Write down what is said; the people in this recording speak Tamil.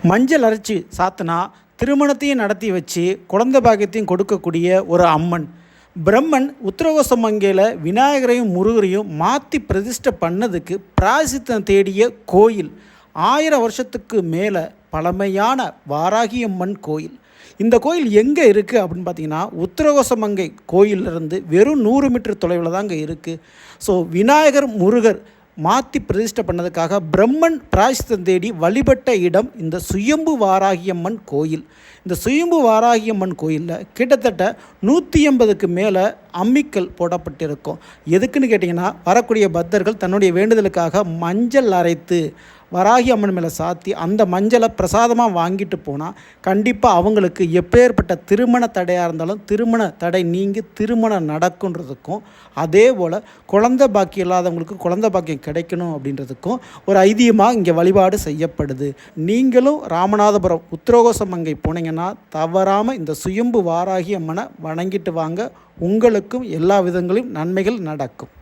மஞ்சள் அரைச்சி சாத்தினா திருமணத்தையும் நடத்தி வச்சு குழந்தை பாக்கியத்தையும் கொடுக்கக்கூடிய ஒரு அம்மன். பிரம்மன் உத்தரகோசமங்கையில் விநாயகரையும் முருகரையும் மாற்றி பிரதிஷ்டை பண்ணதுக்கு பிராயசித்தம் தேடிய கோயில். 1000 வருஷத்துக்கு மேலே பழமையான வாராகியம்மன் கோயில். இந்த கோயில் எங்கே இருக்குது அப்படின்னு பார்த்தீங்கன்னா, உத்தரகோசமங்கை கோயிலிருந்து வெறும் 100 மீட்டர் தொலைவில் தான் அங்கே இருக்குது. ஸோ விநாயகர் முருகர் மாற்றி பிரதிஷ்டை பண்ணதுக்காக பிரம்மன் பிராயசித்தம் தேடி வழிபட்ட இடம் இந்த சுயம்பு வாராகியம்மன் கோயில். இந்த சுயம்பு வாராகியம்மன் கோயிலில் கிட்டத்தட்ட 180க்கு மேலே அம்மிக்கல் போடப்பட்டிருக்கும். எதுக்குன்னு கேட்டிங்கன்னா, வரக்கூடிய பக்தர்கள் தன்னுடைய வேண்டுதலுக்காக மஞ்சள் அரைத்து வராகி அம்மன் மேலே சாத்தி அந்த மஞ்சளை பிரசாதமாக வாங்கிட்டு போனால் கண்டிப்பாக அவங்களுக்கு எப்பேற்பட்ட திருமண தடையாக இருந்தாலும் திருமண தடை நீங்கி திருமணம் நடக்குன்றதுக்கும், அதே போல் குழந்தை பாக்கியம் இல்லாதவங்களுக்கு குழந்தை பாக்கியம் கிடைக்கணும் அப்படின்றதுக்கும் ஒரு ஐதீகமாக இங்கே வழிபாடு செய்யப்படுது. நீங்களும் ராமநாதபுரம் உத்தரகோசமங்கை போனீங்கன்னா தவறாமல் இந்த சுயம்பு வாராகி அம்மனை வணங்கிட்டு வாங்க. உங்களுக்கும் எல்லா விதங்களிலும் நன்மைகள் நடக்கும்.